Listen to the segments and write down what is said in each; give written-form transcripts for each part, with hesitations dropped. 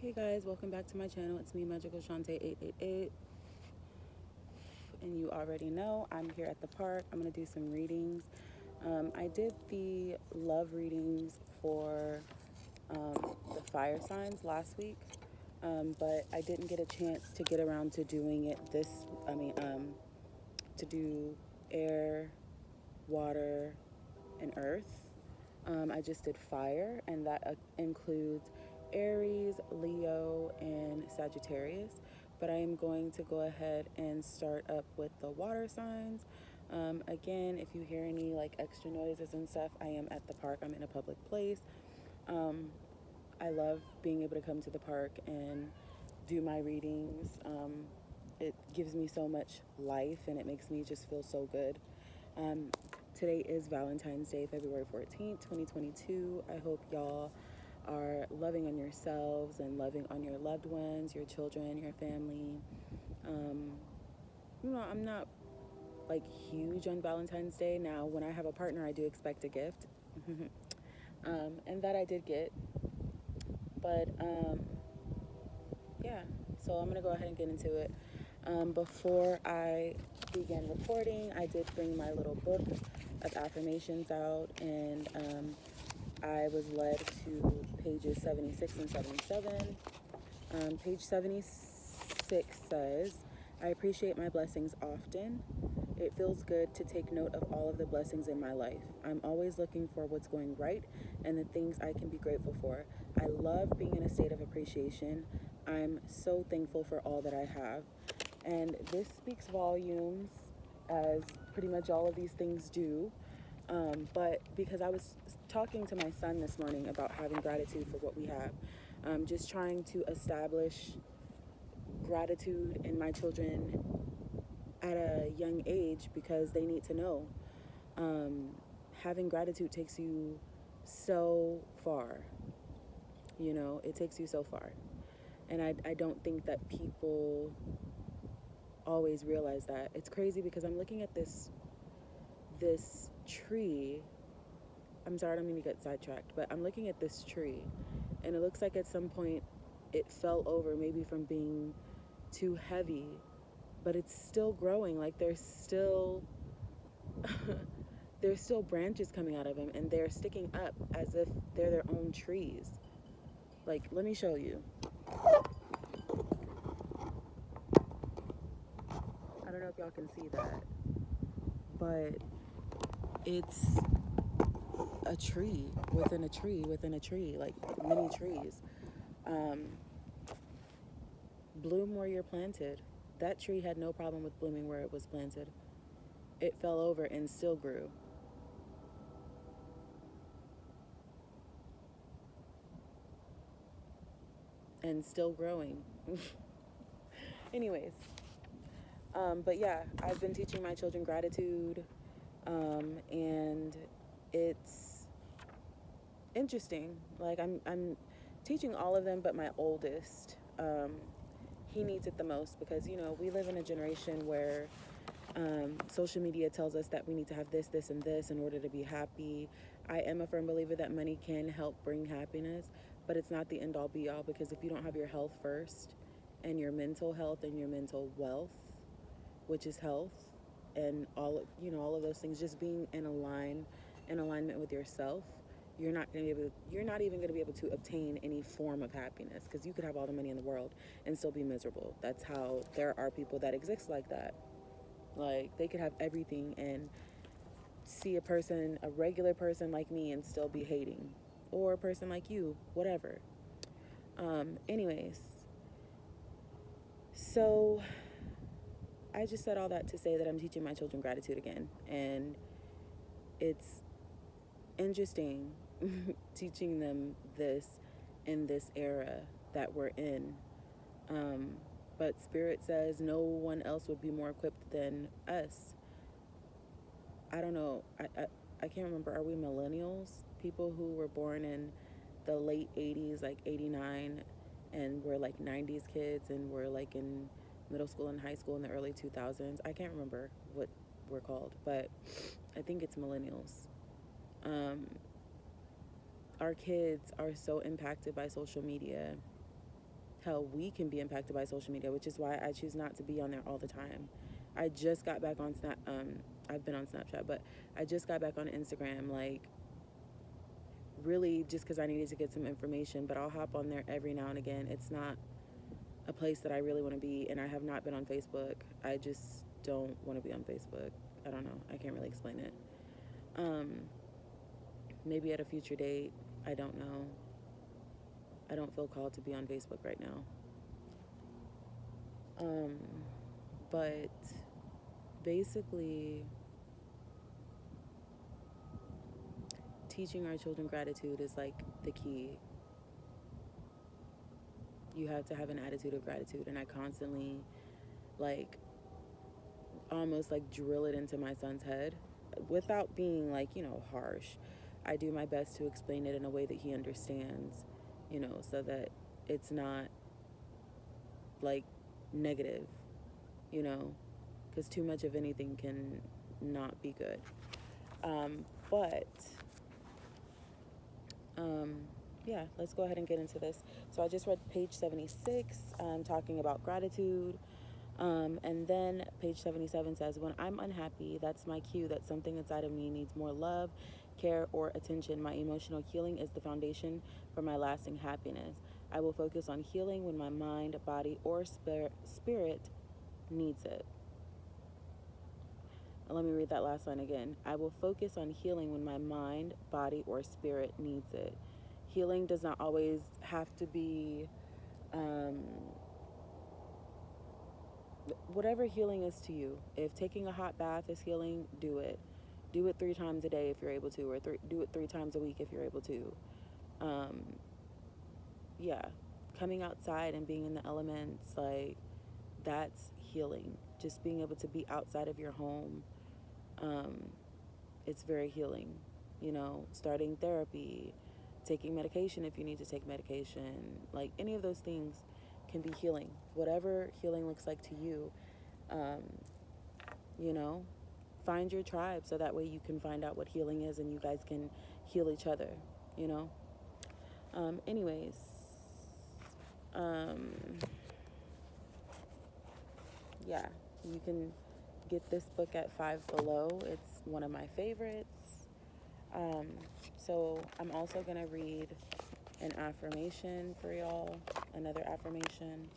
Hey guys, welcome back to my channel. It's me, Magical Shante 888, and you already know I'm here at the park. I'm gonna do some readings. I did the love readings for the fire signs last week, but I didn't get a chance to get around to doing it to do air, water, and earth. I just did fire, and that includes Aries, Leo, and Sagittarius. But I am going to go ahead and start up with the water signs. Again, if you hear any like extra noises and stuff, I am at the park. I'm in a public place. I love being able to come to the park and do my readings. It gives me so much life and it makes me just feel so good. Today is Valentine's Day, February 14th, 2022. I hope y'all are loving on yourselves and loving on your loved ones, your children, your family. I'm not like huge on Valentine's Day. Now, when I have a partner, I do expect a gift. And that I did get. But yeah, so I'm gonna go ahead and get into it. Before I began recording, I did bring my little book of affirmations out, and I was led to pages 76 and 77. Page 76 says, I appreciate my blessings often. It feels good to take note of all of the blessings in my life. I'm always looking for what's going right and the things I can be grateful for. I love being in a state of appreciation. I'm so thankful for all that I have. And this speaks volumes, as pretty much all of these things do. But because I was talking to my son this morning about having gratitude for what we have, just trying to establish gratitude in my children at a young age, because they need to know. Having gratitude takes you so far. It takes you so far. And I don't think that people always realize that. It's crazy because I'm looking at this tree. I'm sorry, I don't mean to get sidetracked, but I'm looking at this tree, and it looks like at some point it fell over, maybe from being too heavy, but it's still growing. Like there's still branches coming out of them, and they're sticking up as if they're their own trees. Like, let me show you. I don't know if y'all can see that, but it's a tree within a tree within a tree, like many trees. Bloom where you're planted. That tree had no problem with blooming where it was planted. It fell over and still grew. And still growing. Anyways, but yeah, I've been teaching my children gratitude, and it's interesting. Like I'm teaching all of them, but my oldest, he needs it the most, because we live in a generation where social media tells us that we need to have this, this, and this in order to be happy. I am a firm believer that money can help bring happiness, but it's not the end all be all, because if you don't have your health first, and your mental health and your mental wealth, which is health, and all of those things, just being in alignment with yourself, you're not even going to be able to obtain any form of happiness, because you could have all the money in the world and still be miserable. That's how there are people that exist like that. Like, they could have everything and see a regular person like me, and still be hating, or a person like you, whatever. Anyways, so I just said all that to say that I'm teaching my children gratitude again, and it's interesting teaching them this in this era that we're in. But Spirit says no one else would be more equipped than us. I don't know. I can't remember. Are we millennials? People who were born in the late 80s, like 89, and we're like 90s kids, and we're like in middle school and high school in the early 2000s. I can't remember what we're called, but I think it's millennials. Our kids are so impacted by social media, how we can be impacted by social media, which is why I choose not to be on there all the time. I just got back on I've been on Snapchat, but I just got back on Instagram, like, really just because I needed to get some information, but I'll hop on there every now and again. It's not a place that I really want to be, and I have not been on Facebook. I just don't want to be on Facebook. I don't know. I can't really explain it. Maybe at a future date. I don't know. I don't feel called to be on Facebook right now. But basically, teaching our children gratitude is like the key. You have to have an attitude of gratitude, and I constantly, like, almost like drill it into my son's head without being, like, harsh. I do my best to explain it in a way that he understands, so that it's not like negative, because too much of anything can not be good. Yeah, let's go ahead and get into this. So I just read page 76, talking about gratitude. And then page 77 says, when I'm unhappy, that's my cue that something inside of me needs more love, care, or attention. My emotional healing is the foundation for my lasting happiness. I will focus on healing when my mind, body, or spirit needs it. Let me read that last line again. I will focus on healing when my mind, body, or spirit needs it. Healing does not always have to be whatever healing is to you. If taking a hot bath is healing, do it. Do it 3 times a day if you're able to, or do it 3 times a week if you're able to. Yeah, coming outside and being in the elements, like, that's healing. Just being able to be outside of your home, it's very healing. Starting therapy, taking medication if you need to take medication, like, any of those things can be healing. Whatever healing looks like to you, find your tribe so that way you can find out what healing is and you guys can heal each other, anyways, yeah, you can get this book at Five Below. It's one of my favorites. So I'm also going to read an affirmation for y'all, another affirmation.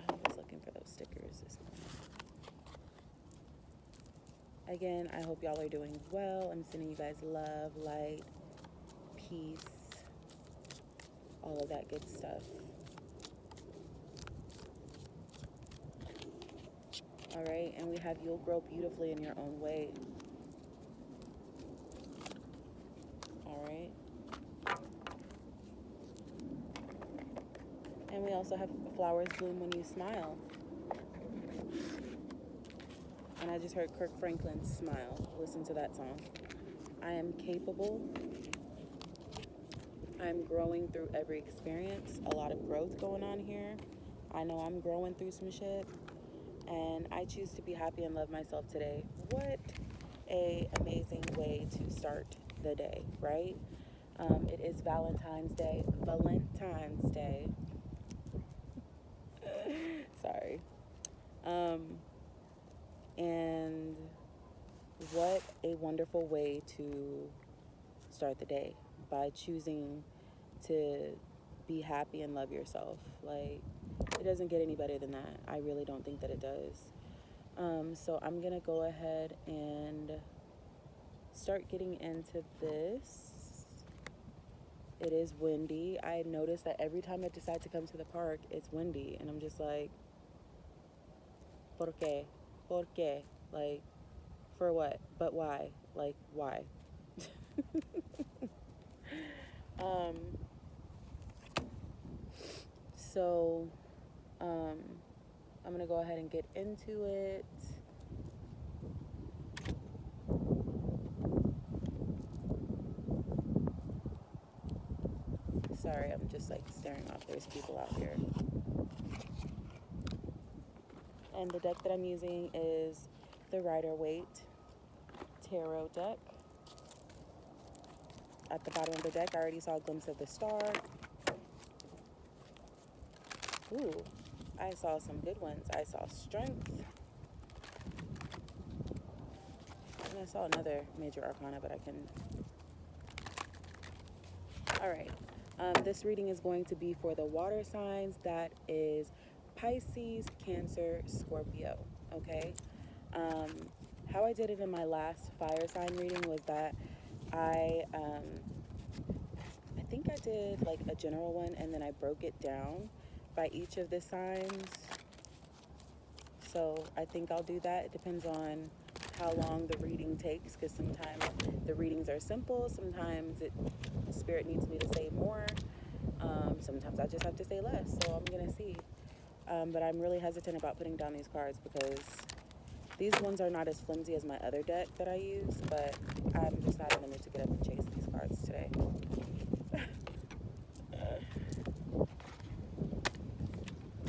I was looking for those stickers this morning. Again, I hope y'all are doing well. I'm sending you guys love, light, peace, all of that good stuff. All right, and we have you'll grow beautifully in your own way. All right. And we also have flowers bloom when you smile. And I just heard Kirk Franklin's Smile. Listen to that song. I am capable. I'm growing through every experience. A lot of growth going on here. I know I'm growing through some shit. And I choose to be happy and love myself today. What a amazing way to start the day, right? It is Valentine's Day. Sorry. And what a wonderful way to start the day, by choosing to be happy and love yourself. Like, it doesn't get any better than that. I really don't think that it does. So I'm going to go ahead and start getting into this. It is windy. I noticed that every time I decide to come to the park, it's windy. And I'm just like, ¿por qué? ¿Por qué? Like, for what? But why? Like, why? So, I'm going to go ahead and get into it. Sorry, I'm just like staring off. There's people out here. And the deck that I'm using is the Rider-Waite Tarot deck. At the bottom of the deck, I already saw a glimpse of the star. Ooh, I saw some good ones. I saw strength. And I saw another major arcana, but I can... All right. This reading is going to be for the water signs. That is Pisces, Cancer, Scorpio. Okay? How I did it in my last fire sign reading was that I think I did like a general one, and then I broke it down by each of the signs. So I think I'll do that. It depends on how long the reading takes, because sometimes the readings are simple, sometimes Spirit needs me to say more, sometimes I just have to say less, so I'm gonna see. But I'm really hesitant about putting down these cards because these ones are not as flimsy as my other deck that I use, but I'm just not in the mood to get up and chase these cards today.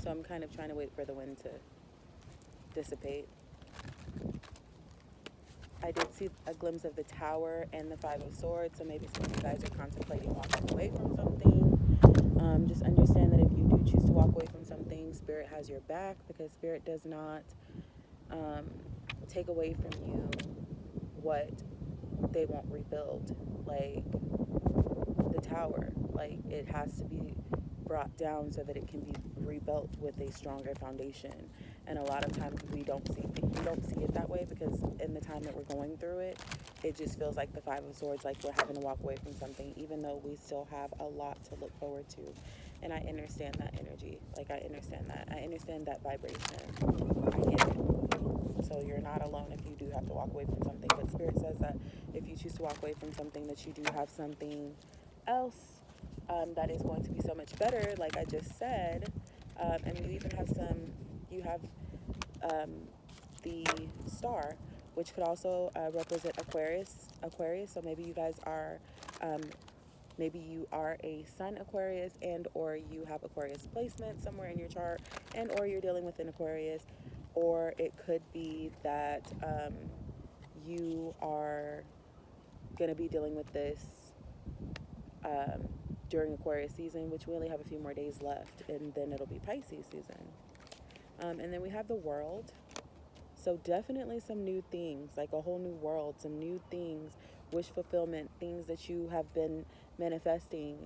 So I'm kind of trying to wait for the wind to dissipate. I did see a glimpse of the Tower and the Five of Swords, so maybe some of you guys are contemplating walking away from something. Just understand that if you do choose to walk away from something, Spirit has your back, because Spirit does not take away from you what they won't rebuild. Like the Tower, like it has to be brought down so that it can be rebuilt with a stronger foundation. And a lot of times we don't see it that way, because in the time that we're going through it, it just feels like the Five of Swords, like we're having to walk away from something, even though we still have a lot to look forward to. And I understand that energy. Like I understand that vibration. I get it. So you're not alone if you do have to walk away from something. But Spirit says that if you choose to walk away from something, that you do have something else that is going to be so much better, like I just said. And you even have the star, which could also represent Aquarius. So maybe you guys are, maybe you are a Sun Aquarius, and or you have Aquarius placement somewhere in your chart, and or you're dealing with an Aquarius, or it could be that you are going to be dealing with this during Aquarius season, which we only have a few more days left, and then it'll be Pisces season. And then we have the World. So definitely some new things, like a whole new world, some new things, wish fulfillment, things that you have been manifesting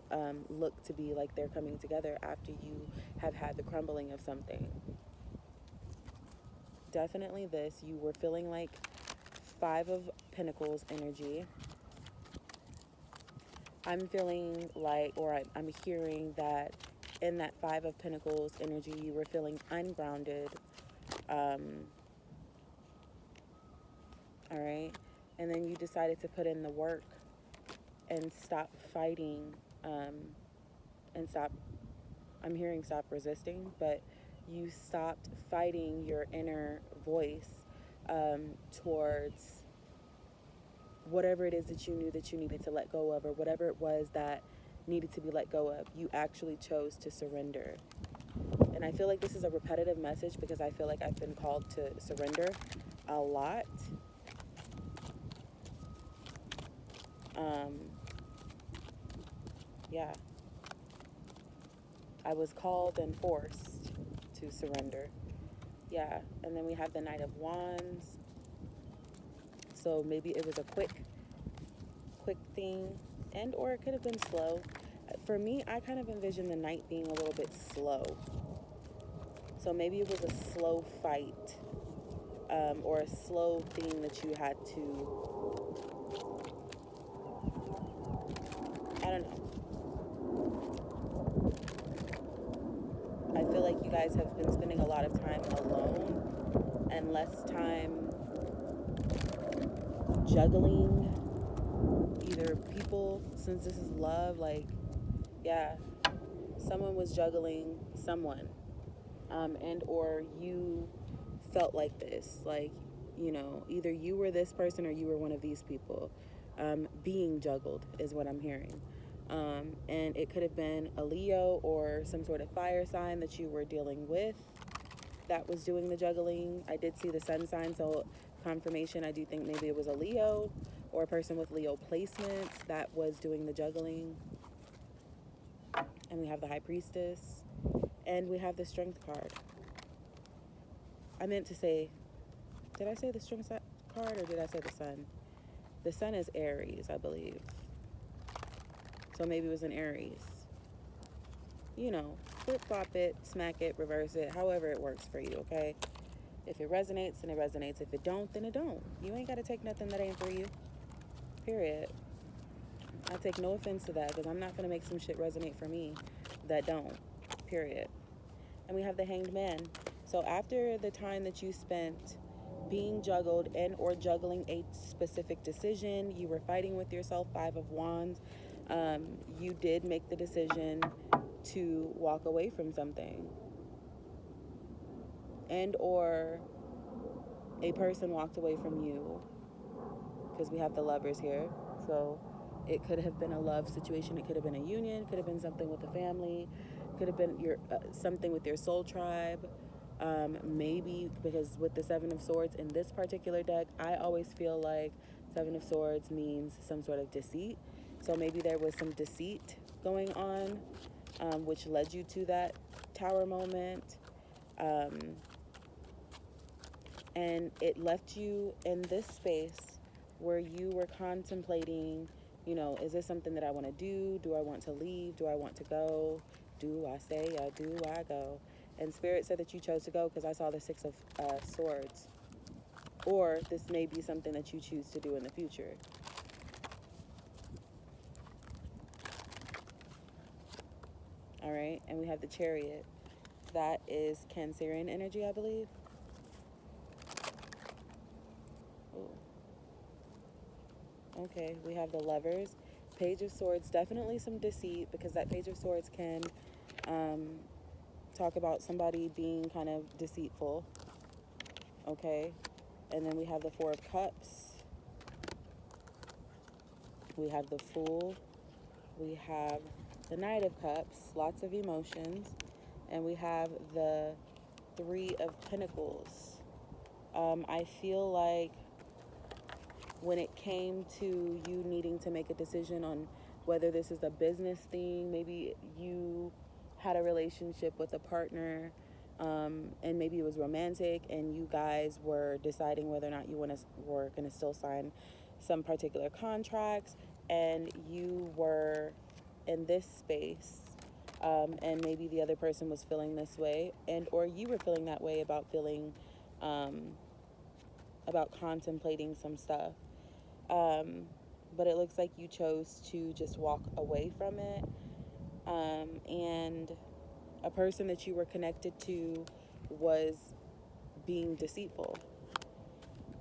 look to be like they're coming together after you have had the crumbling of something. Definitely this, you were feeling like Five of Pentacles energy. I'm feeling like, or I'm hearing that in that Five of Pentacles energy, you were feeling ungrounded. All right. And then you decided to put in the work and stop fighting, and I'm hearing stop resisting, but you stopped fighting your inner voice towards whatever it is that you knew that you needed to let go of, or whatever it was that needed to be let go of. You actually chose to surrender. And I feel like this is a repetitive message, because I feel like I've been called to surrender a lot. Yeah. I was called and forced to surrender. Yeah. And then we have the Knight of Wands. So maybe it was a quick thing, and or it could have been slow. For me, I kind of envision the Knight being a little bit slow. So maybe it was a slow fight, or a slow thing that you had to, I don't know. I feel like you guys have been spending a lot of time alone and less time juggling either people, since this is love. Like, yeah, someone was juggling someone, and or you felt like this, like, you know, either you were this person or you were one of these people being juggled is what I'm hearing. And it could have been a Leo or some sort of fire sign that you were dealing with that was doing the juggling. I did see the sun sign, so confirmation, I do think maybe it was a Leo or a person with Leo placements that was doing the juggling. And And we have the High Priestess. And we have the Strength card. I meant to say, did I say the Strength card or did I say the Sun? The Sun is Aries, I believe. So maybe it was an Aries. You know, flip-flop it, smack it, reverse it, however it works for you, okay? If it resonates, then it resonates. If it don't, then it don't. You ain't got to take nothing that ain't for you. Period. I take no offense to that because I'm not going to make some shit resonate for me that don't. Period. And we have the Hanged Man. So after the time that you spent being juggled and or juggling a specific decision, you were fighting with yourself, 5 of Wands, you did make the decision to walk away from something. And or a person walked away from you, because we have the Lovers here. So it could have been a love situation, it could have been a union, could have been something with a family, could have been your something with your soul tribe. Maybe because with the 7 of Swords in this particular deck, I always feel like 7 of Swords means some sort of deceit. So maybe there was some deceit going on, which led you to that Tower moment. And it left you in this space where you were contemplating, you know, is this something that I want to do? Do I want to leave? Do I want to go? Do I stay or do I go? And Spirit said that you chose to go because I saw the 6 of Swords. Or this may be something that you choose to do in the future. All right, and we have the Chariot. That is Cancerian energy, I believe. Ooh. Okay, we have the Lovers. Page of Swords, definitely some deceit because that Page of Swords can talk about somebody being kind of deceitful. Okay, and then we have the 4 of Cups. We have the Fool. We have the Knight of Cups, lots of emotions. And we have the 3 of Pentacles. I feel like when it came to you needing to make a decision on whether this is a business thing, maybe you had a relationship with a partner, and maybe it was romantic, and you guys were deciding whether or not you were going to still sign some particular contracts, and you were in this space, and maybe the other person was feeling this way, and or you were feeling that way about about contemplating some stuff. But it looks like you chose to just walk away from it. And a person that you were connected to was being deceitful.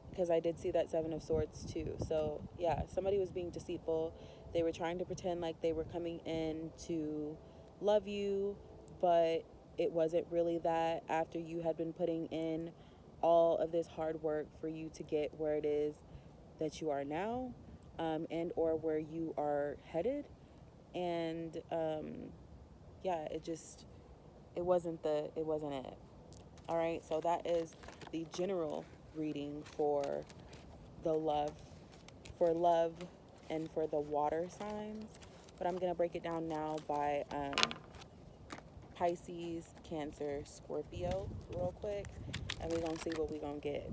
Because I did see that 7 of Swords too. So yeah, somebody was being deceitful. They were trying to pretend like they were coming in to love you, but it wasn't really that after you had been putting in all of this hard work for you to get where it is that you are now, and or where you are headed. And yeah, it wasn't it. All right, so that is the general reading for love and for the water signs. But I'm gonna break it down now by Pisces, Cancer, Scorpio real quick, and we're gonna see what we're gonna get.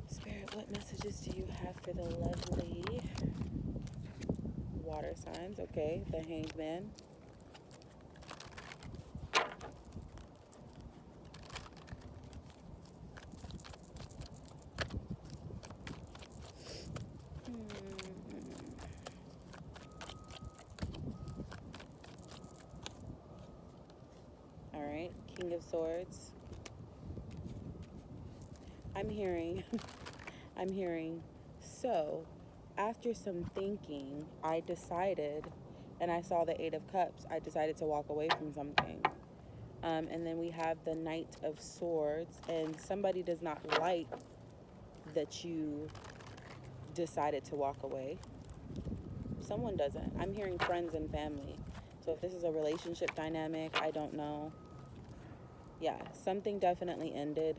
Spirit, what messages do you have for the lovely water signs? Okay, the Hanged Man. All right, King of Swords. I'm hearing, so after some thinking, I decided, and I saw the 8 of Cups, I decided to walk away from something. And then we have the Knight of Swords, and somebody does not like that you decided to walk away. Someone doesn't. I'm hearing friends and family. So if this is a relationship dynamic, I don't know. Yeah, something definitely ended.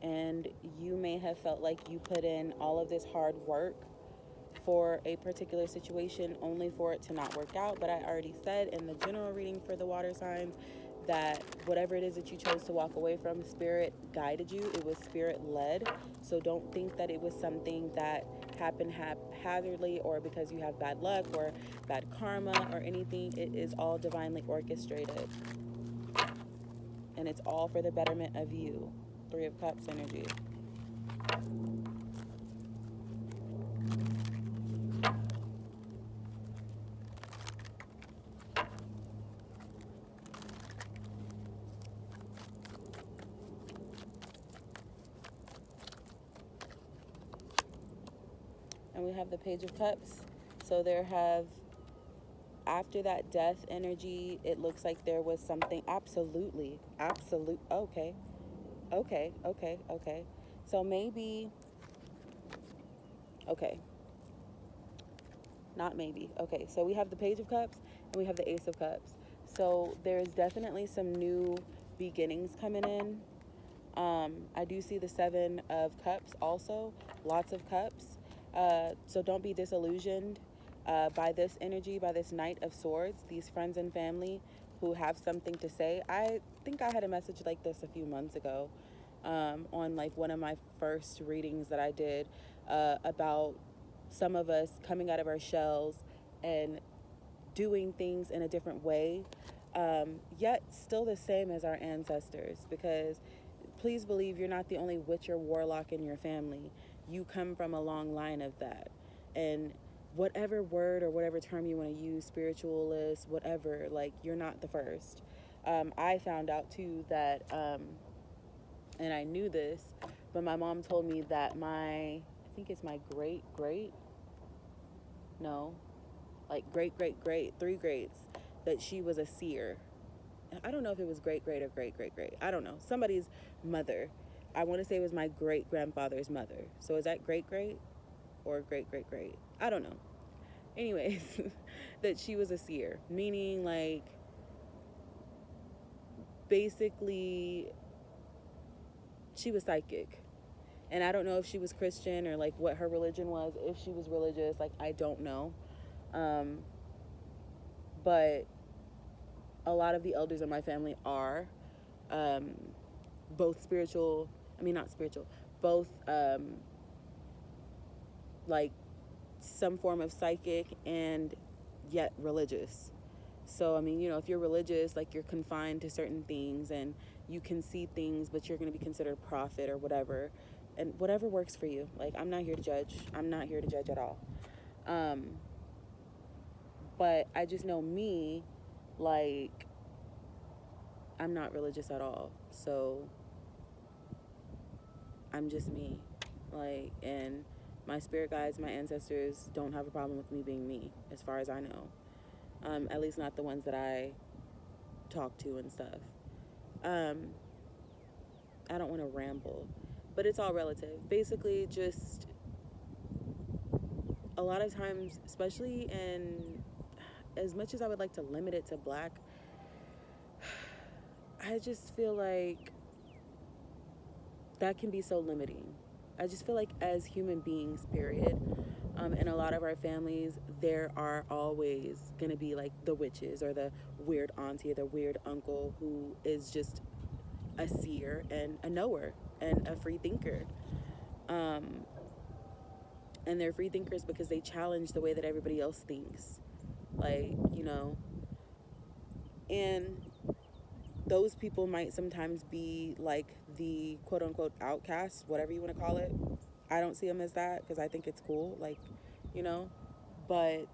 And you may have felt like you put in all of this hard work for a particular situation only for it to not work out. But I already said in the general reading for the water signs that whatever it is that you chose to walk away from, spirit guided you. It was spirit led. So don't think that it was something that happened haphazardly or because you have bad luck or bad karma or anything. It is all divinely orchestrated. And it's all for the betterment of you. Three of Cups energy. And we have the Page of Cups. So after that death energy, it looks like there was something okay. So maybe, okay, not maybe. Okay, so we have the Page of Cups and we have the Ace of Cups. So there's definitely some new beginnings coming in. I do see the Seven of Cups also, lots of cups. So don't be disillusioned by this energy, by this Knight of Swords, these friends and family who have something to say. I think I had a message like this a few months ago on like one of my first readings that I did about some of us coming out of our shells and doing things in a different way, yet still the same as our ancestors, because please believe you're not the only witch or warlock in your family. You come from a long line of that. And whatever word or whatever term you want to use, spiritualist, whatever, like, you're not the first. I found out too that, and I knew this, but my mom told me that I think it's my great, three greats, that she was a seer. I don't know if it was great or great. I don't know. Somebody's mother. I want to say it was my great grandfather's mother. So is that great or great? I don't know. Anyways, that she was a seer, meaning like basically she was psychic. And I don't know if she was Christian or like what her religion was, if she was religious, like I don't know. But a lot of the elders in my family are both spiritual, not spiritual, both like some form of psychic and yet religious. So, if you're religious, like you're confined to certain things and you can see things, but you're going to be considered a prophet or whatever, and whatever works for you. Like, I'm not here to judge. I'm not here to judge at all. But I just know me, like, I'm not religious at all. So I'm just me. Like, and my spirit guides, my ancestors don't have a problem with me being me, as far as I know. At least not the ones that I talk to and stuff. I don't want to ramble, but it's all relative. Basically, just a lot of times, especially in, as much as I would like to limit it to Black, I just feel like that can be so limiting. I just feel like as human beings, period, in a lot of our families, there are always going to be like the witches or the weird auntie or the weird uncle who is just a seer and a knower and a free thinker. And they're free thinkers because they challenge the way that everybody else thinks. Like, and those people might sometimes be like the quote unquote outcasts, whatever you want to call it. I don't see them as that because I think it's cool, like, but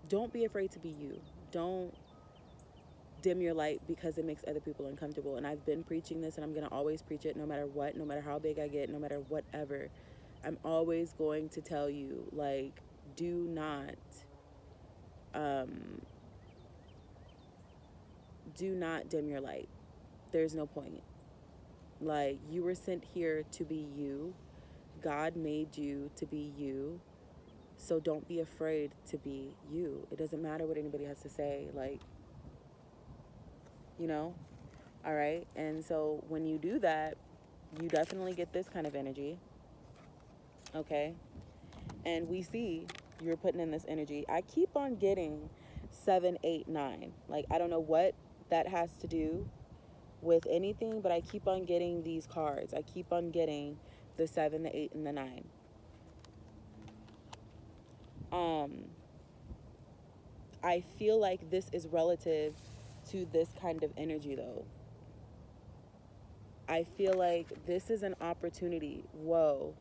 don't be afraid to be you. Don't dim your light because it makes other people uncomfortable. And I've been preaching this, and I'm going to always preach it no matter what, no matter how big I get, no matter whatever. I'm always going to tell you, like, do not dim your light. There's no point. Like, you were sent here to be you. God made you to be you. So don't be afraid to be you. It doesn't matter what anybody has to say. Like, you know? All right? And so when you do that, you definitely get this kind of energy. Okay? And we see you're putting in this energy. I keep on getting 7, 8, 9. Like, I don't know what that has to do with anything, but I keep on getting these cards. I keep on getting the 7, the 8, and the 9. I feel like this is relative to this kind of energy, though. I feel like this is an opportunity. Whoa.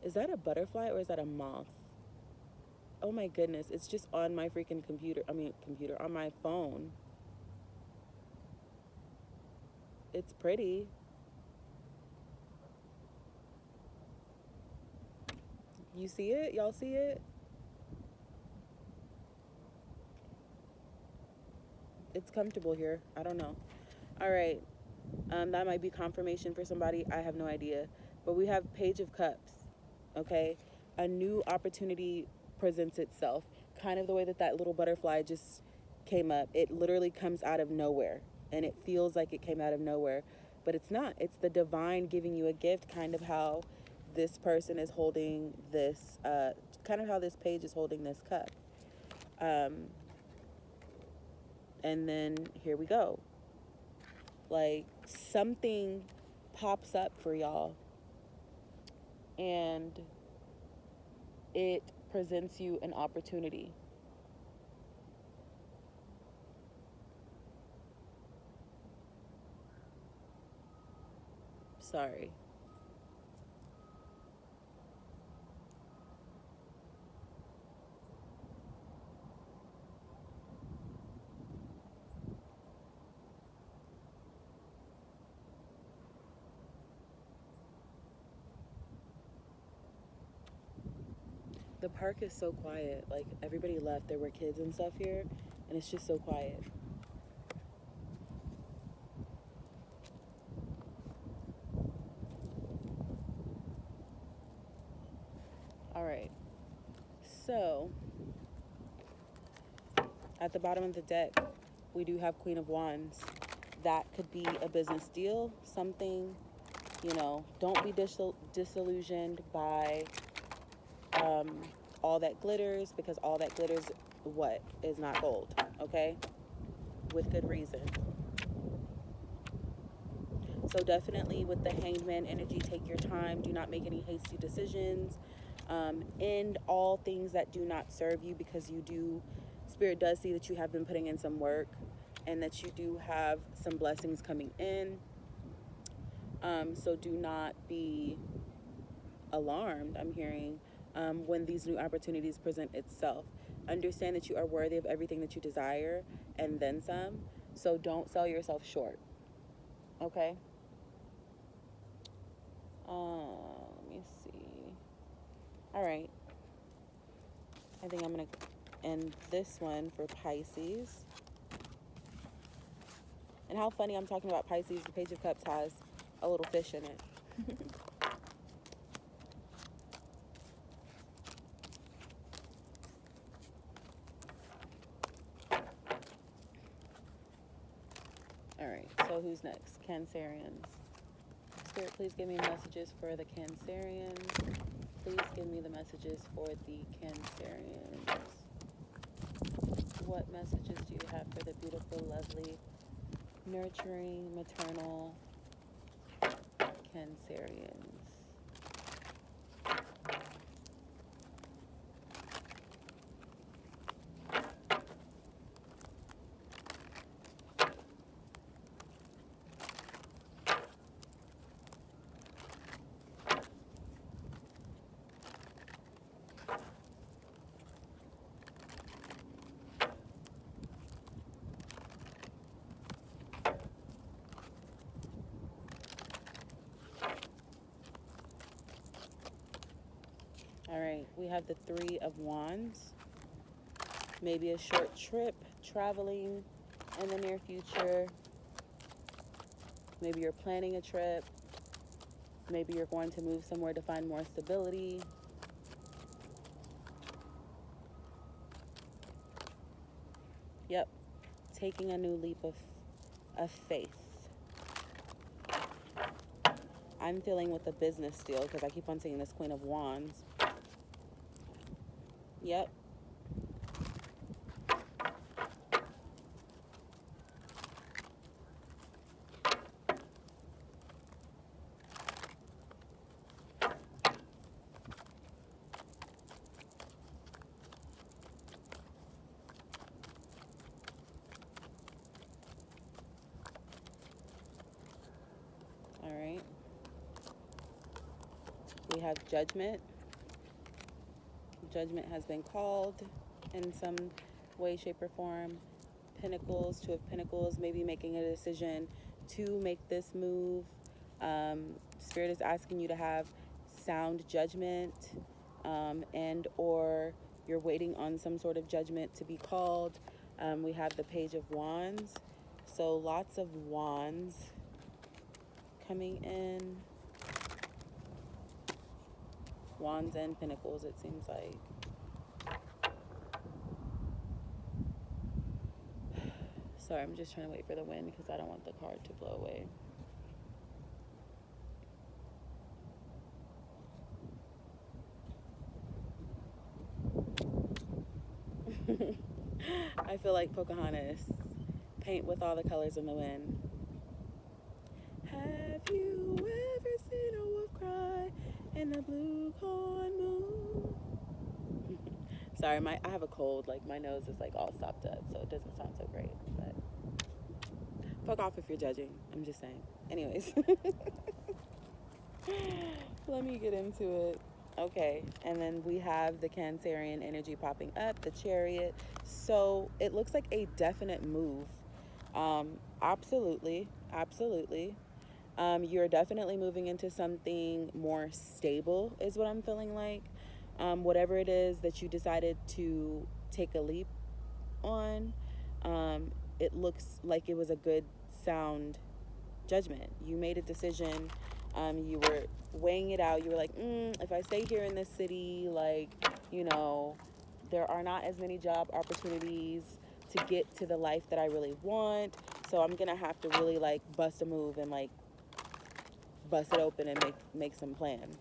Is that a butterfly or is that a moth? Oh my goodness. It's just on my freaking computer. On my phone. It's pretty. You see it? Y'all see it? It's comfortable here. I don't know. All right. That might be confirmation for somebody. I have no idea. But we have Page of Cups. Okay? A new opportunity presents itself. Kind of the way that that little butterfly just came up. It literally comes out of nowhere. And it feels like it came out of nowhere. But it's not. It's the divine giving you a gift. Kind of how this person is holding this, kind of how this page is holding this cup. And then here we go. Like, something pops up for y'all and it presents you an opportunity. Sorry. The park is so quiet. Like, everybody left. There were kids and stuff here, and it's just so quiet. All right. So, at the bottom of the deck, we do have Queen of Wands. That could be a business deal, something, don't be disillusioned by all that glitters, because all that glitters, is not gold, okay? With good reason. So definitely with the Hanged Man energy, take your time. Do not make any hasty decisions. End all things that do not serve you, because Spirit does see that you have been putting in some work and that you do have some blessings coming in. So do not be alarmed, I'm hearing, when these new opportunities present itself. Understand that you are worthy of everything that you desire and then some. So don't sell yourself short. Okay? Let me see. All right. I think I'm going to end this one for Pisces. And how funny, I'm talking about Pisces. The Page of Cups has a little fish in it. All right, so who's next? Cancerians. Spirit, please give me messages for the Cancerians. Please give me the messages for the Cancerians. What messages do you have for the beautiful, lovely, nurturing, maternal Cancerians? All right, we have the Three of Wands. Maybe a short trip, traveling in the near future. Maybe you're planning a trip. Maybe you're going to move somewhere to find more stability. Yep. Taking a new leap of faith. I'm feeling with the business deal because I keep on seeing this Queen of Wands. Yep. All right. We have Judgment. Judgment has been called in some way, shape, or form. Pentacles, Two of Pentacles, maybe making a decision to make this move. Spirit is asking you to have sound judgment, and or you're waiting on some sort of judgment to be called. We have the Page of Wands. So lots of wands coming in. Wands and Pentacles, it seems like. Sorry, I'm just trying to wait for the wind because I don't want the card to blow away. I feel like Pocahontas. Paint with all the colors in the wind. Have you ever seen a wolf cry in a blue corn moon? Sorry, I have a cold. Like, my nose is like all stopped up, so it doesn't sound so great. But fuck off if you're judging. I'm just saying. Anyways. Let me get into it. Okay, and then we have the Cancerian energy popping up, the Chariot. So it looks like a definite move. Absolutely. You're definitely moving into something more stable is what I'm feeling like. Whatever it is that you decided to take a leap on, it looks like it was a good, sound judgment. You made a decision. You were weighing it out. You were like, if I stay here in this city, like, there are not as many job opportunities to get to the life that I really want. So I'm gonna have to really like bust a move and like bust it open and make some plans.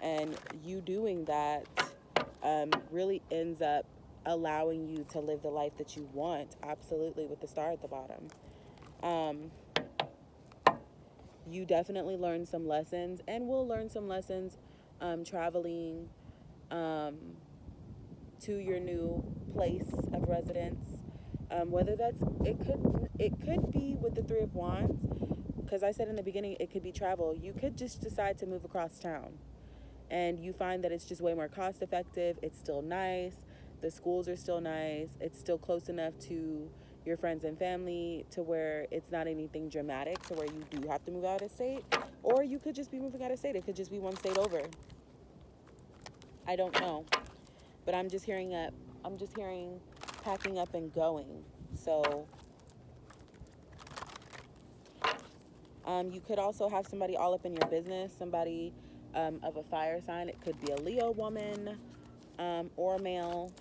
And you doing that really ends up allowing you to live the life that you want. Absolutely, with the star at the bottom. You definitely learned some lessons, and will learn some lessons traveling to your new place of residence. Whether that's it could be with the Three of Wands, because I said in the beginning it could be travel. You could just decide to move across town, and you find that it's just way more cost effective. It's still nice. The schools are still nice. It's still close enough to your friends and family to where it's not anything dramatic to where you do have to move out of state. Or you could just be moving out of state. It could just be one state over. I don't know. But I'm just hearing packing up and going. So you could also have somebody all up in your business, somebody of a fire sign. It could be a Leo woman or a male,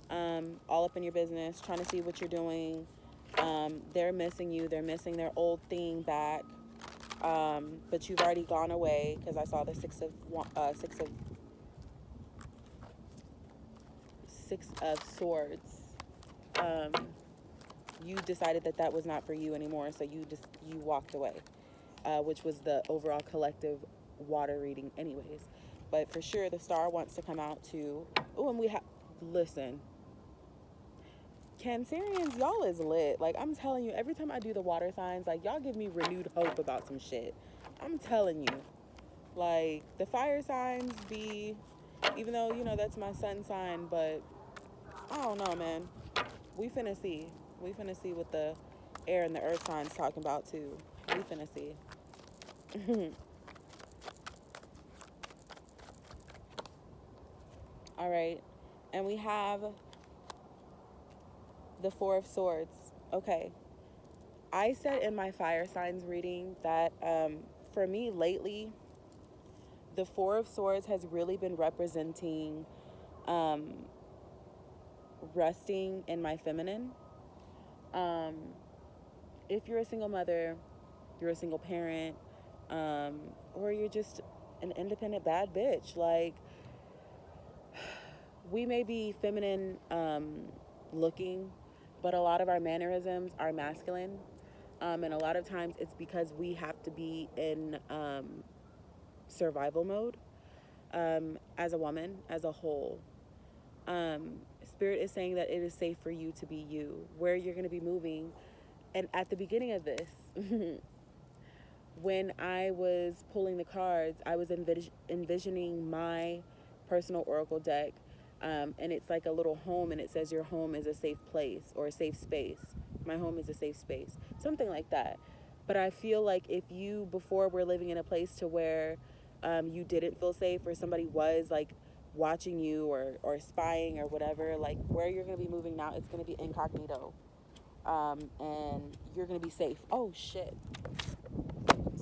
all up in your business, trying to see what you're doing. They're missing you. They're missing their old thing back. But you've already gone away, because I saw the six of swords. You decided that was not for you anymore, so you walked away, which was the overall collective water reading anyways. But for sure, the star wants to come out too. Oh, and listen, Cancerians, y'all is lit. Like, I'm telling you, every time I do the water signs, like, y'all give me renewed hope about some shit. I'm telling you. Like, the fire signs be, even though, that's my sun sign, but I don't know, man. We finna see. We finna see what the air and the earth signs talking about too. We finna see. All right. And we have the Four of Swords. Okay. I said in my fire signs reading that for me lately, the Four of Swords has really been representing resting in my feminine. If you're a single mother, you're a single parent, or you're just an independent bad bitch, like, we may be feminine looking, but a lot of our mannerisms are masculine. And a lot of times it's because we have to be in survival mode as a woman, as a whole. Spirit is saying that it is safe for you to be you, where you're going to be moving. And at the beginning of this, when I was pulling the cards, I was envisioning my personal oracle deck. And it's like a little home, and it says your home is a safe place or a safe space. My home is a safe space, something like that. But I feel like if you before were living in a place to where you didn't feel safe, or somebody was like watching you or spying or whatever, like where you're going to be moving now, it's going to be incognito. And you're going to be safe. Oh, shit.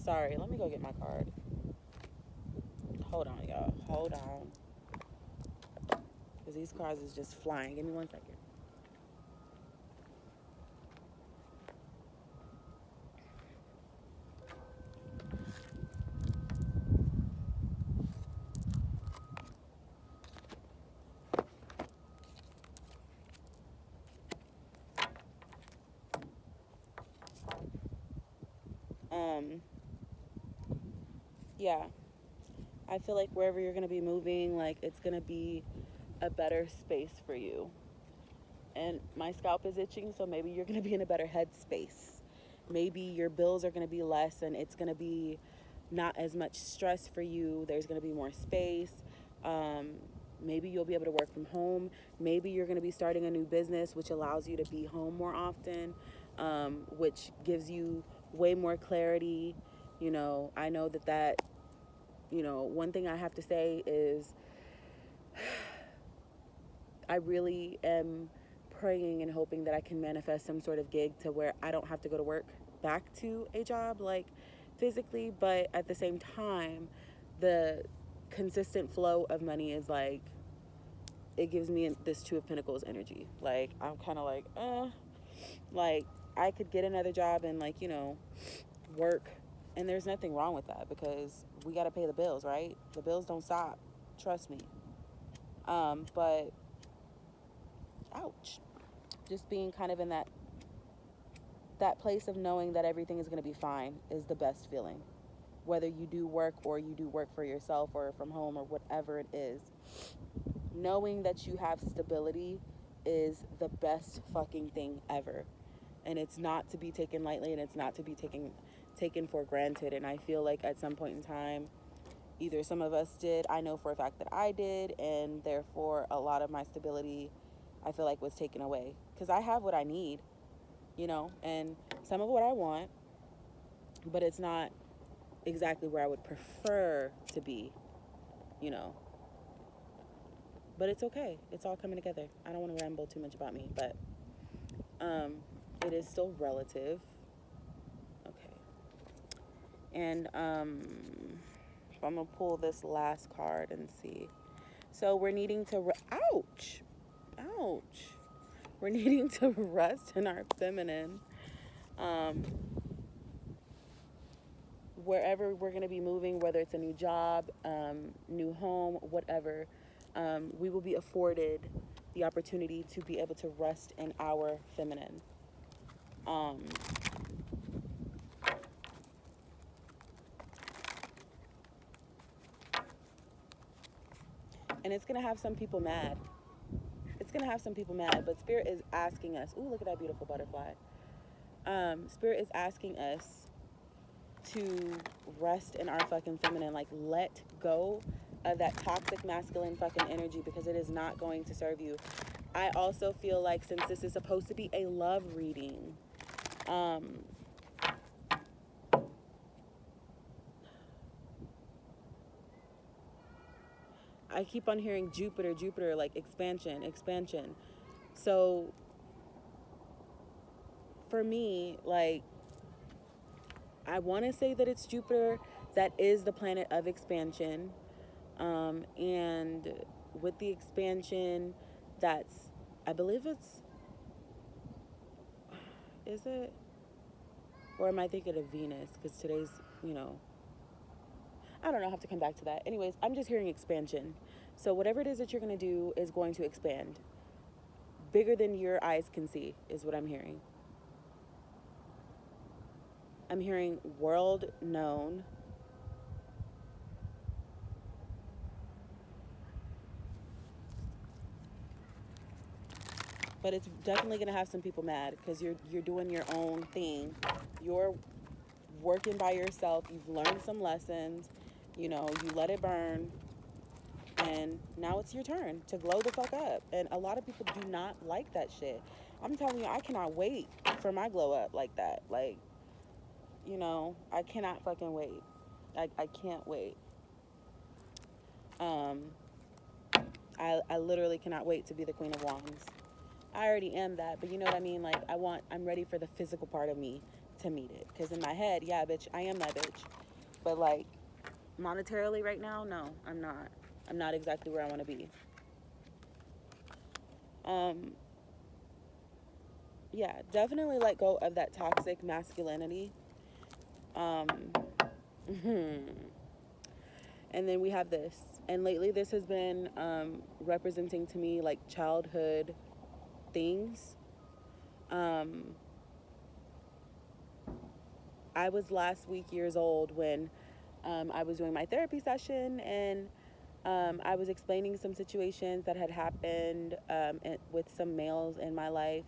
Sorry, let me go get my card. Hold on, y'all. Hold on. Because these cards is just flying. Give me 1 second. Yeah. I feel like wherever you're going to be moving, like, it's going to be a better space for you. And my scalp is itching, so maybe you're going to be in a better headspace. Maybe your bills are going to be less, and it's going to be not as much stress for you. There's going to be more space. Maybe you'll be able to work from home. Maybe you're going to be starting a new business, which allows you to be home more often, which gives you way more clarity. You know, I know that, you know, one thing I have to say is I really am praying and hoping that I can manifest some sort of gig to where I don't have to go to work back to a job, like, physically, but at the same time, the consistent flow of money is like, it gives me this Two of Pentacles energy. Like, I'm kind of like, I could get another job and, like, you know, work, and there's nothing wrong with that because we got to pay the bills, right? The bills don't stop, trust me. But ouch, just being kind of in that place of knowing that everything is going to be fine is the best feeling. Whether you do work or you do work for yourself or from home or whatever it is, knowing that you have stability is the best fucking thing ever. And it's not to be taken lightly, and it's not to be taken for granted. And I feel like at some point in time, either some of us did, I know for a fact that I did, and therefore a lot of my stability, I feel like, was taken away. Because I have what I need, you know, and some of what I want, but it's not exactly where I would prefer to be, you know. But it's okay. It's all coming together. I don't want to ramble too much about me, but it is still relative. Okay. And I'm going to pull this last card and see. So we're needing to... ouch! Ouch! We're needing to rest in our feminine. Wherever we're going to be moving, whether it's a new job, new home, whatever, we will be afforded the opportunity to be able to rest in our feminine. And it's going to have some people mad. It's going to have some people mad, but Spirit is asking us, ooh, look at that beautiful butterfly. Spirit is asking us to rest in our fucking feminine, like, let go of that toxic masculine fucking energy, because it is not going to serve you. I also feel like, since this is supposed to be a love reading, I keep on hearing Jupiter, like expansion. So for me, like, I want to say that it's Jupiter that is the planet of expansion. And with the expansion, that's, I believe is it? Or am I thinking of Venus? Because today's, I don't know, I'll have to come back to that. Anyways, I'm just hearing expansion. So whatever it is that you're going to do is going to expand. Bigger than your eyes can see is what I'm hearing. I'm hearing world known. But it's definitely going to have some people mad because you're doing your own thing. You're working by yourself. You've learned some lessons. You let it burn. And now it's your turn to glow the fuck up. And a lot of people do not like that shit. I'm telling you, I cannot wait for my glow up like that. Like, I cannot fucking wait. I can't wait. I literally cannot wait to be the Queen of Wands. I already am that, but you know what I mean? Like, I'm ready for the physical part of me to meet it. Because in my head, yeah, bitch, I am that bitch. But, like, monetarily right now, no, I'm not. I'm not exactly where I want to be. Yeah, definitely let go of that toxic masculinity. And then we have this. And lately this has been representing to me, like, childhood things. I was last week years old when I was doing my therapy session, and I was explaining some situations that had happened with some males in my life,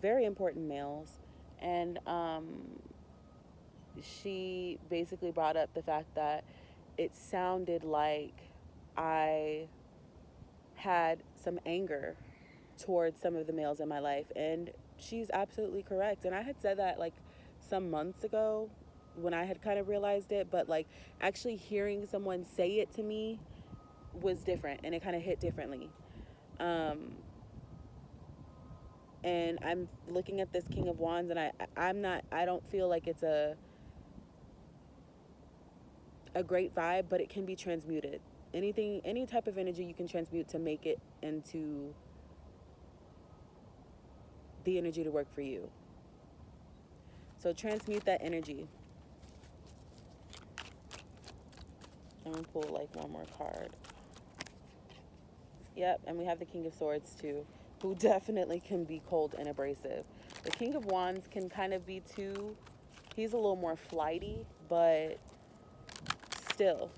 very important males. And she basically brought up the fact that it sounded like I had some anger towards some of the males in my life. And she's absolutely correct. And I had said that like some months ago when I had kind of realized it, but like actually hearing someone say it to me was different, and it kind of hit differently. And I'm looking at this King of Wands, and I don't feel like it's a great vibe, but it can be transmuted. Any type of energy you can transmute to make it into the energy to work for you. So transmute that energy. I'm gonna pull like one more card. Yep, and we have the King of Swords too, who definitely can be cold and abrasive. The King of Wands can kind of be too, he's a little more flighty, but still,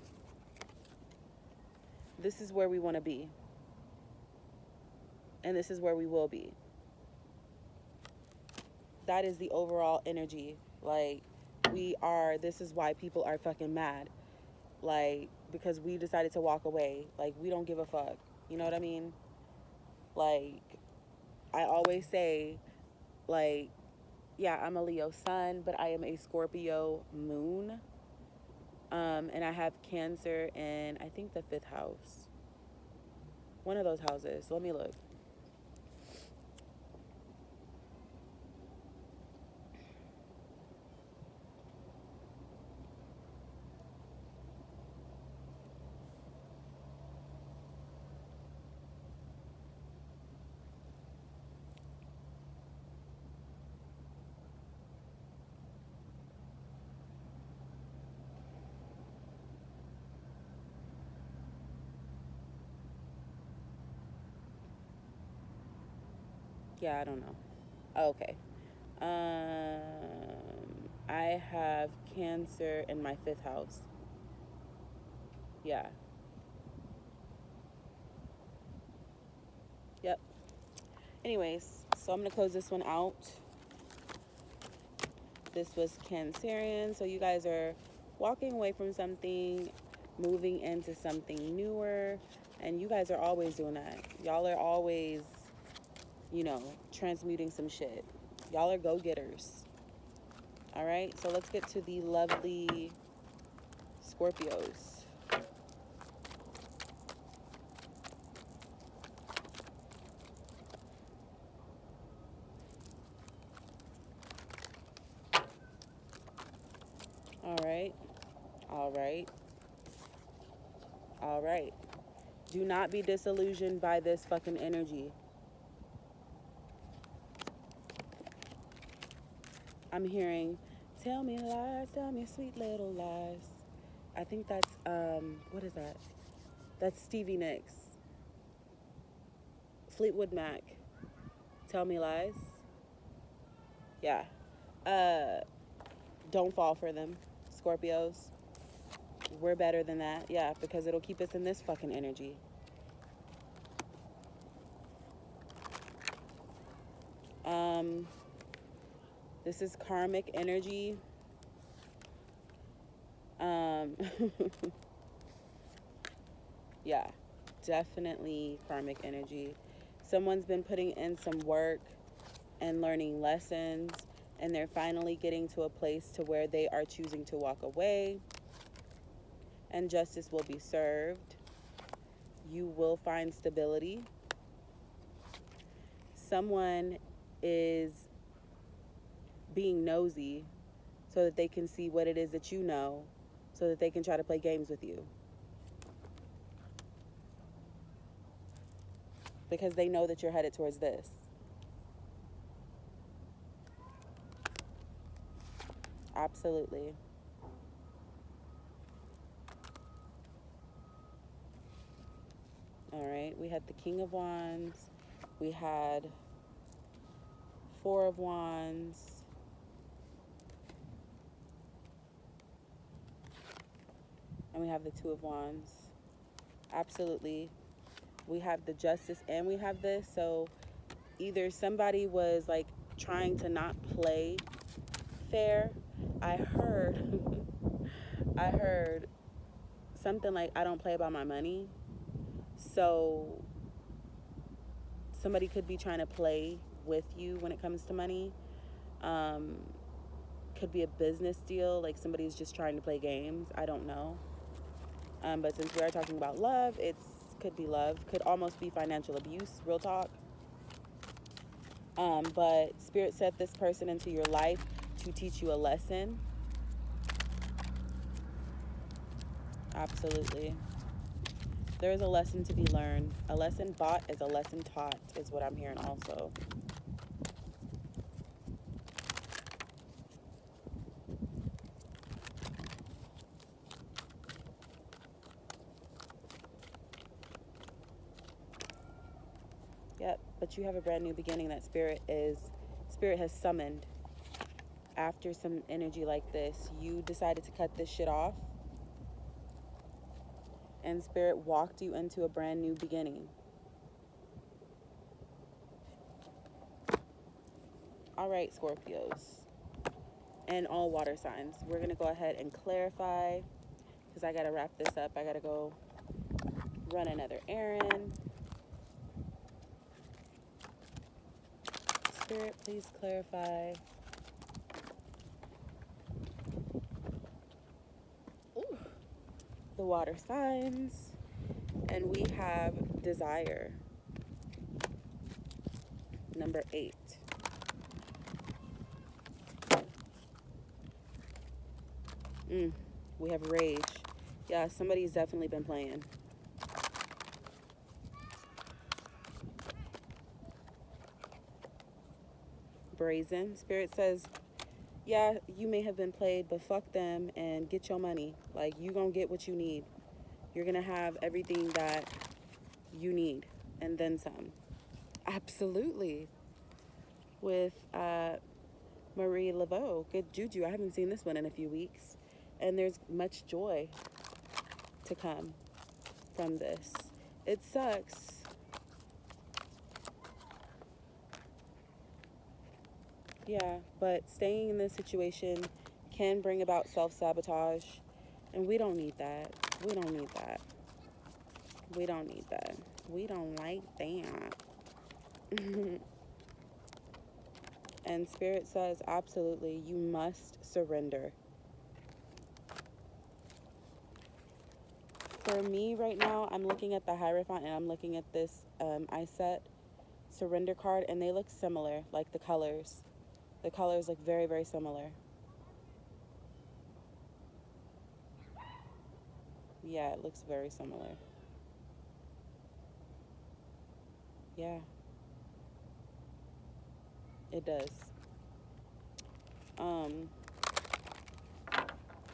this is where we want to be. And this is where we will be. That is the overall energy. Like, this is why people are fucking mad. Like, because we decided to walk away. Like, we don't give a fuck. You know what I mean? Like, I always say, like, yeah, I'm a Leo sun, but I am a Scorpio moon. And I have Cancer in, I think, the 5th house. One of those houses. Let me look. Yeah, I don't know. Okay. I have Cancer in my 5th house. Yeah. Yep. Anyways, so I'm going to close this one out. This was Cancerian. So you guys are walking away from something, moving into something newer. And you guys are always doing that. Y'all are always, transmuting some shit. Y'all are go-getters. All right, so let's get to the lovely Scorpios. All All right. All right. Do not be disillusioned by this fucking energy. I'm hearing, tell me lies, tell me sweet little lies. I think that's, what is that? That's Stevie Nicks. Fleetwood Mac. Tell me lies. Yeah. Don't fall for them, Scorpios. We're better than that. Yeah, because it'll keep us in this fucking energy. This is karmic energy. Yeah, definitely karmic energy. Someone's been putting in some work and learning lessons, and they're finally getting to a place to where they are choosing to walk away, and justice will be served. You will find stability. Someone is being nosy so that they can see what it is that you know, so that they can try to play games with you. Because they know that you're headed towards this. Absolutely. All right, we had the King of Wands. We had Four of Wands. And we have the Two of Wands. Absolutely. We have the Justice and we have this. So either somebody was like trying to not play fair. I heard something like, I don't play about my money. So somebody could be trying to play with you when it comes to money. Could be a business deal, like somebody's just trying to play games. I don't know. But since we are talking about love, could be love. Could almost be financial abuse, real talk. But Spirit set this person into your life to teach you a lesson. Absolutely. There is a lesson to be learned. A lesson bought is a lesson taught, is what I'm hearing also. Yep, but you have a brand new beginning that Spirit has summoned. After some energy like this, you decided to cut this shit off. And Spirit walked you into a brand new beginning. All right, Scorpios. And all water signs. We're going to go ahead and clarify, because I got to wrap this up. I got to go run another errand. Spirit, please clarify. Ooh. The water signs. And we have desire. Number 8. We have rage. Yeah, somebody's definitely been playing. Brazen. Spirit says, yeah, you may have been played, but fuck them and get your money. Like, you gonna get what you need. You're gonna have everything that you need and then some. Absolutely. With Marie Laveau. Good juju. I haven't seen this one in a few weeks. And there's much joy to come from this. It sucks. Yeah, but staying in this situation can bring about self-sabotage. And we don't need that. We don't need that. We don't need that. We don't like that. And Spirit says, absolutely, you must surrender. For me right now, I'm looking at the Hierophant and I'm looking at this I set surrender card, and they look similar, like the colors. The colors look very, very similar. Yeah, it looks very similar. Yeah, it does. Um,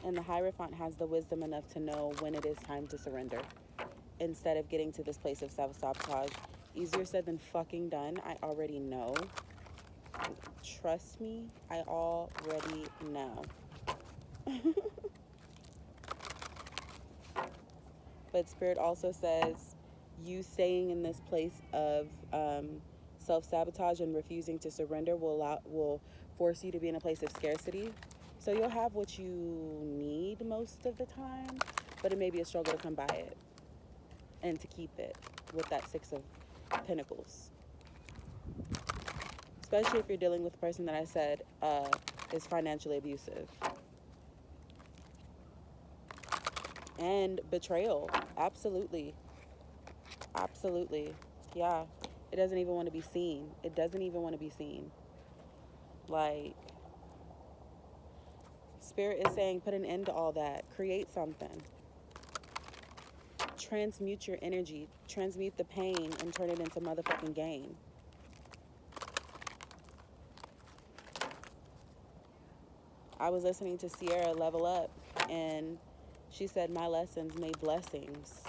and the Hierophant has the wisdom enough to know when it is time to surrender instead of getting to this place of self-sabotage. Easier said than fucking done. I already know. Trust me, I already know. But Spirit also says you staying in this place of self-sabotage and refusing to surrender will force you to be in a place of scarcity. So you'll have what you need most of the time, but it may be a struggle to come by it and to keep it with that Six of Pentacles. Especially if you're dealing with a person that I said is financially abusive. And betrayal. Absolutely. Absolutely. Yeah. It doesn't even want to be seen. It doesn't even want to be seen. Like, Spirit is saying, put an end to all that. Create something. Transmute your energy. Transmute the pain and turn it into motherfucking gain. I was listening to Sierra Level Up, and she said, my lessons made blessings.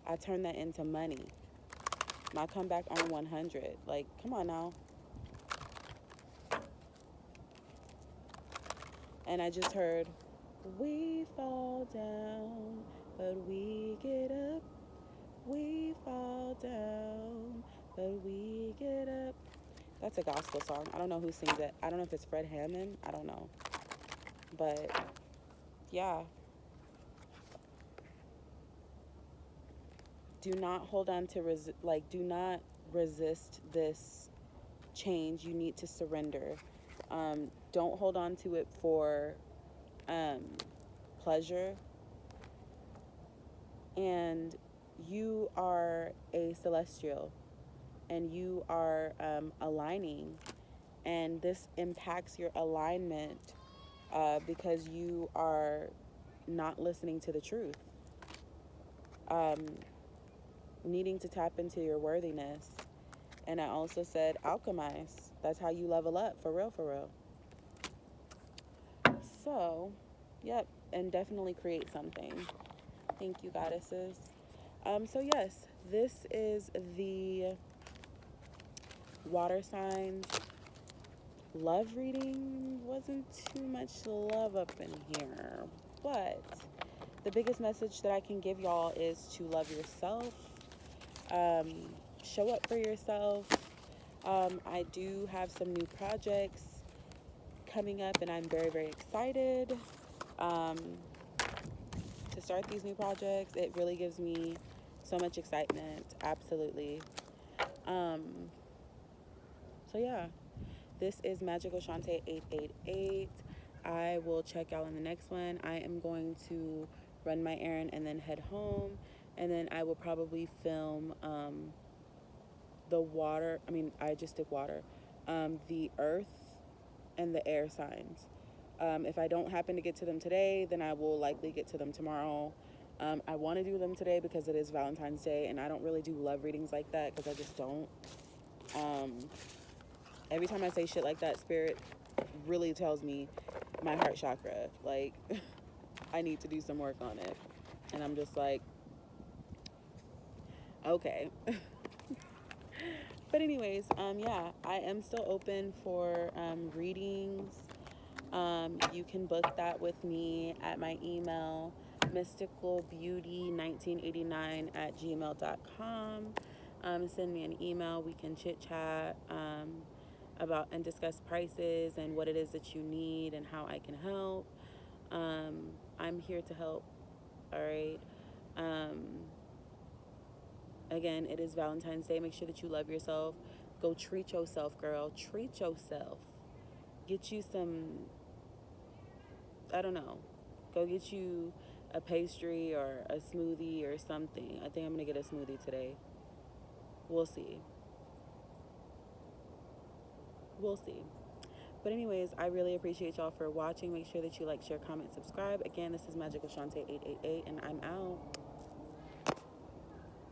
I turned that into money. My comeback on 100. Like, come on now. And I just heard, we fall down, but we get up. We fall down, but we get up. That's a gospel song. I don't know who sings it. I don't know if it's Fred Hammond. I don't know. But, yeah. Do not hold on to, do not resist this change. You need to surrender. Don't hold on to it for pleasure. And you are a celestial, and you are aligning, and this impacts your alignment because you are not listening to the truth. Needing to tap into your worthiness. And I also said alchemize. That's how you level up, for real, for real. So, yep, and definitely create something. Thank you, goddesses. So yes, this is the water signs love reading. Wasn't too much love up in here, but the biggest message that I can give y'all is to love yourself. Show up for yourself. I do have some new projects coming up, and I'm very, very excited to start these new projects. It really gives me so much excitement. Absolutely. So yeah, this is Magical Shantae 888. I will check y'all in the next one. I am going to run my errand and then head home, and then I will probably film the water. I just did water. The earth and the air signs. If I don't happen to get to them today, then I will likely get to them tomorrow. I want to do them today because it is Valentine's Day, and I don't really do love readings like that because I just don't. Every time I say shit like that, Spirit really tells me my heart chakra. Like, I need to do some work on it. And I'm just like, okay. But anyways, yeah, I am still open for readings. You can book that with me at my email, mysticalbeauty1989@gmail.com. Send me an email. We can chit chat about and discuss prices and what it is that you need and how I can help. I'm here to help. All right. Again, it is Valentine's Day. Make sure that you love yourself. Go treat yourself, girl. Treat yourself. Get you some, I don't know. Go get you a pastry or a smoothie or something. I think I'm going to get a smoothie today. We'll see. We'll see. But anyways, I really appreciate y'all for watching. Make sure that you like, share, comment, subscribe. Again, this is Magical Shantae 888, and I'm out.